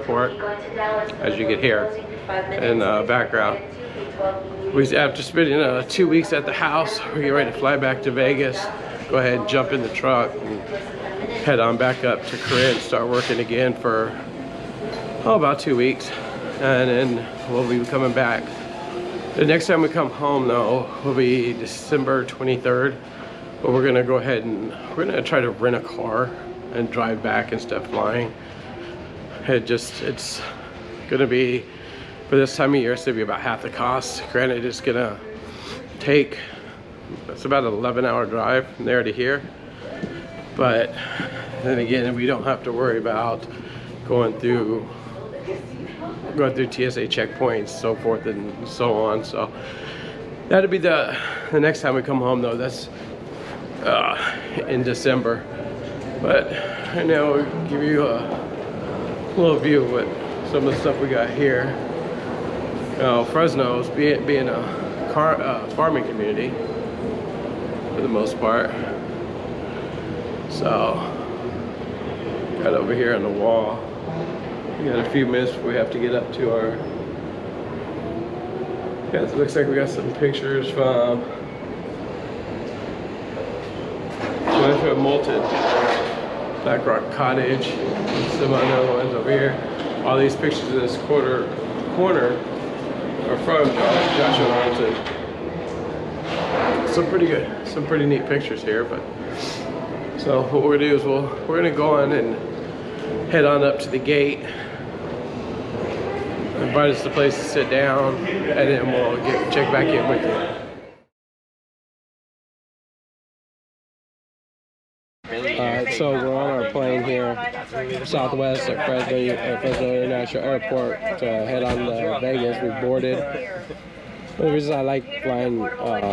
Airport, as you can hear in the background. After spending 2 weeks at the house, we're getting ready to fly back to Vegas. Go ahead and jump in the truck and head on back up to Corinne, start working again for about 2 weeks, and then we'll be coming back. The next time we come home though will be December 23rd, but we're gonna go ahead and we're gonna try to rent a car and drive back instead of flying. It's gonna be, for this time of year, it's gonna be about half the cost. Granted, it's gonna take, it's about an 11-hour drive from there to here, but then again, we don't have to worry about going through TSA checkpoints, so forth and so on. So that'll be the next time we come home though. That's in December. But right now we'll give you a little view of what some of the stuff we got here. Fresno is being a farming community for the most part. So right over here on the wall, we got a few minutes before we have to get up to our, yeah, it looks like we got some pictures from Molted, Black Rock Cottage, some other ones over here. All these pictures in this corner are from Joshua Molted. Some pretty good, some pretty neat pictures here. But so what we're gonna do is we're gonna go on and head on up to the gate, invite us to a place to sit down, and then we'll check back in with you. So we're on our plane here, Southwest at Fresno International Airport to head on to Vegas. We boarded. The reason I like flying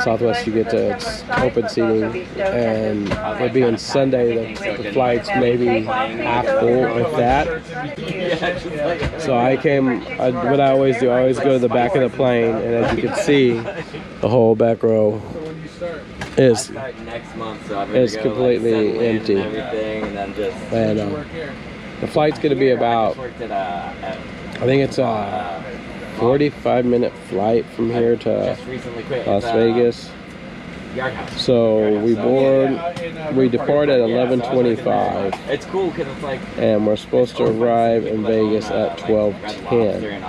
Southwest, you get to open seating, and it being Sunday, the flight's maybe half full with that. So what I always do, I always go to the back of the plane, and as you can see, the whole back row is completely empty. And the flight's going to be about, I think it's a 45-minute flight from here to Las Vegas. So we depart at 11:25. It's cool because it's like, and we're supposed to arrive in Vegas at 12:10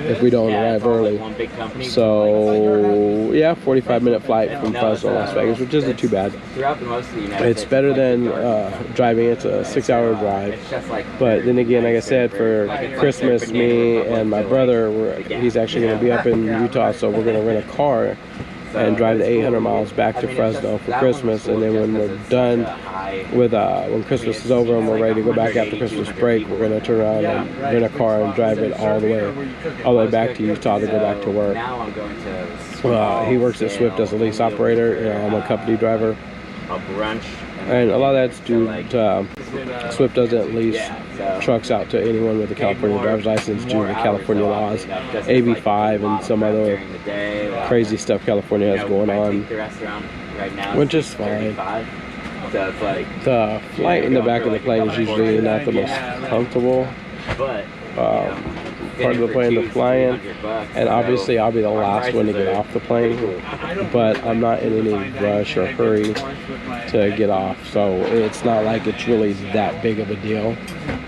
if we don't arrive early. So yeah, 45-minute flight from Fresno to Las Vegas, which isn't too bad. It's better than driving. It's a 6-hour drive. But then again, like I said, for Christmas, me and my brother, he's actually going to be up in Utah, so we're going to rent a car and drive the 800 miles back to Fresno for Christmas. And then when we're done with when Christmas is over and we're ready to go back after Christmas break, we're going to turn around and rent a car and drive it all the way back to Utah to go back to work. He works at Swift as a lease operator, and I'm a company driver. And a lot of that's due to Swift doesn't lease trucks out to anyone with a California driver's license due to California laws, AB5 and some other crazy stuff California has going on, which is fine. The flight in the back of the plane is usually not the most comfortable part of the plane to fly in, and obviously I'll be the last one to get off the plane, but I'm not in any rush or hurry to get off, so it's not like it's really that big of a deal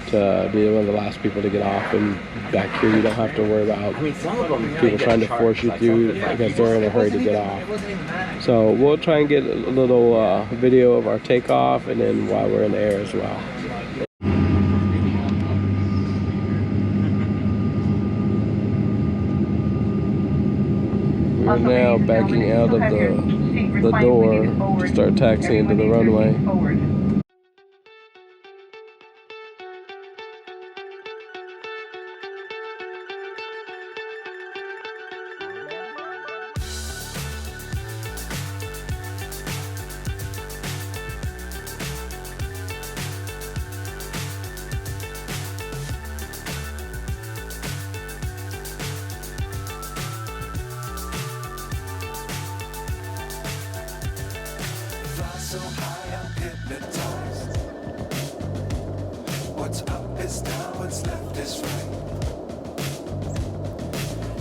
to be one of the last people to get off. And back here you don't have to worry about people trying to force you through because they're in a hurry to get off. So we'll try and get a little video of our takeoff, and then while we're in the air as well. We're now backing out of the door to start taxiing into the runway.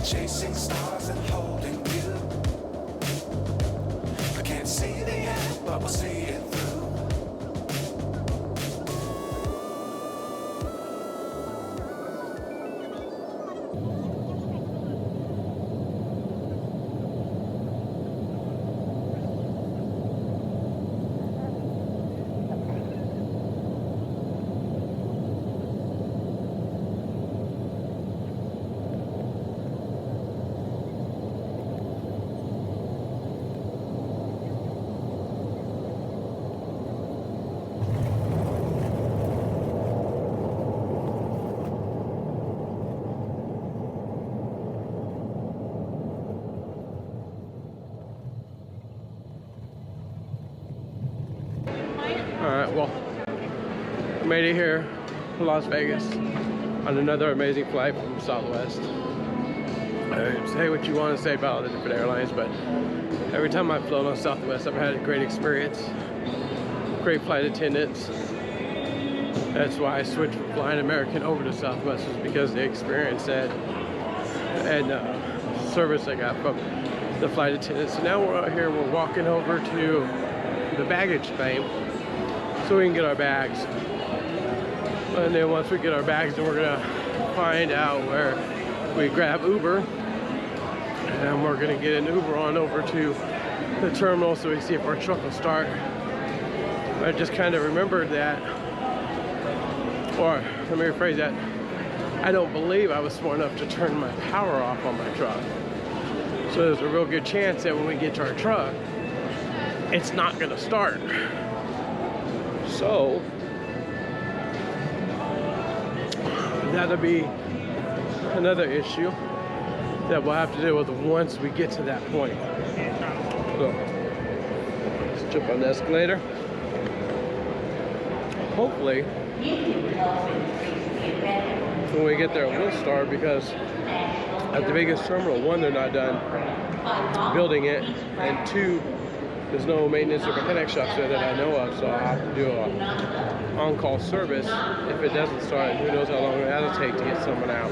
Chasing stars and holding you. I can't see the end, but we'll see it through. Alright, well, I made it here to Las Vegas on another amazing flight from Southwest. Say what you want to say about all the different airlines, but every time I've flown on Southwest, I've had a great experience. Great flight attendants. That's why I switched from flying American over to Southwest, was because of the experience and service I got from the flight attendants. So now we're out here, we're walking over to the baggage claim so we can get our bags. And then once we get our bags, then we're gonna find out where we grab Uber, and we're gonna get an Uber on over to the terminal so we can see if our truck will start. I just kind of remembered that, or let me rephrase that, I don't believe I was smart enough to turn my power off on my truck. So there's a real good chance that when we get to our truck, it's not gonna start. So that'll be another issue that we'll have to deal with once we get to that point. So let's jump on the escalator. Hopefully when we get there it will start, because at the biggest terminal, one, they're not done building it, and two, there's no maintenance or mechanic shops there that I know of, so I'll have to do a on-call service if it doesn't start, and who knows how long that'll take to get someone out.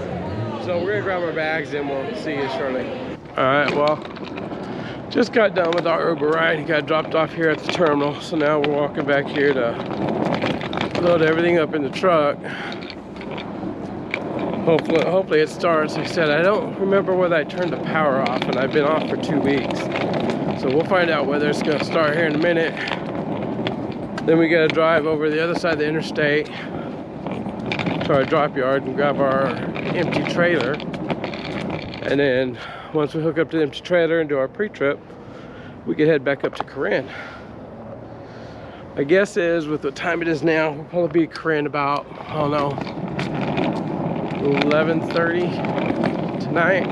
So we're gonna grab our bags and we'll see you shortly. All right, well, just got done with our Uber ride. He got dropped off here at the terminal, so now we're walking back here to load everything up in the truck. Hopefully it starts. Like I said, I don't remember whether I turned the power off, and I've been off for 2 weeks. So we'll find out whether it's gonna start here in a minute. Then we gotta drive over the other side of the interstate to our drop yard and grab our empty trailer. And then once we hook up to the empty trailer and do our pre-trip, we can head back up to Corinne. My guess is, with what time it is now, we'll probably be at Corinne about, I don't know, 11:30 tonight.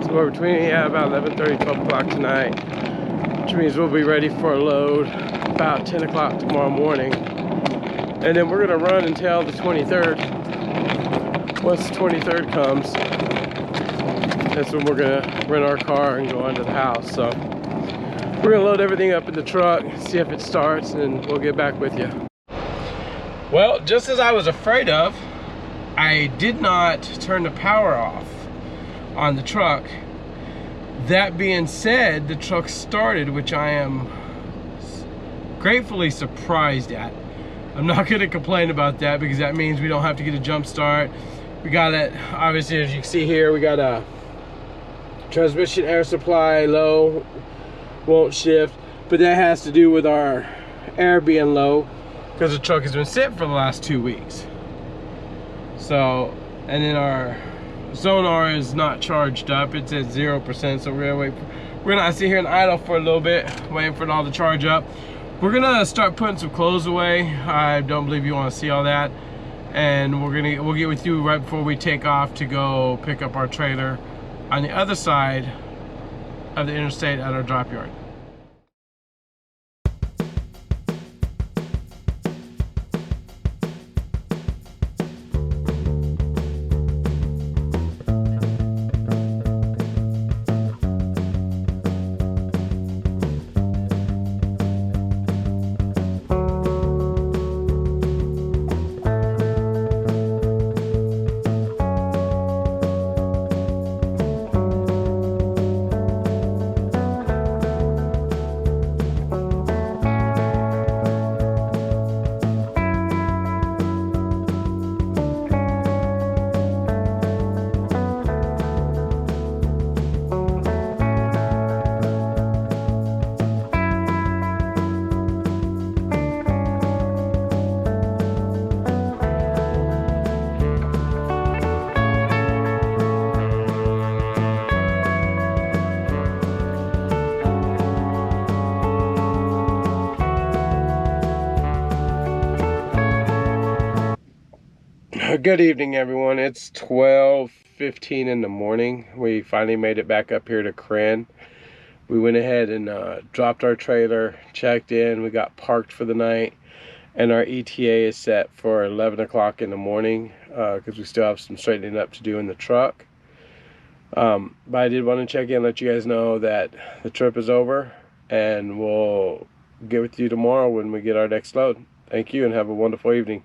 Somewhere between, yeah, about 11:30, 12 o'clock tonight. Which means we'll be ready for a load about 10 o'clock tomorrow morning. And then we're gonna run until the 23rd. Once the 23rd comes, that's when we're gonna rent our car and go into the house. So we're gonna load everything up in the truck, see if it starts, and we'll get back with you. Well, just as I was afraid of, I did not turn the power off on the truck. That being said, the truck started, which I am gratefully surprised at. I'm not gonna complain about that, because that means we don't have to get a jump start. We got it, obviously, as you can see here, we got a transmission air supply low, won't shift, but that has to do with our air being low, because the truck has been sitting for the last 2 weeks. So, and then our sonar is not charged up, it's at 0%, so we're gonna wait. We're gonna sit here and idle for a little bit, waiting for it all to charge up. We're gonna start putting some clothes away. I don't believe you want to see all that, and we'll get with you right before we take off to go pick up our trailer on the other side of the interstate at our drop yard. Good evening, everyone. It's 12:15 in the morning. We finally made it back up here to Corinne. We went ahead and dropped our trailer, checked in, we got parked for the night, and our ETA is set for 11 o'clock in the morning because we still have some straightening up to do in the truck. But I did want to check in and let you guys know that the trip is over, and we'll get with you tomorrow when we get our next load. Thank you, and have a wonderful evening.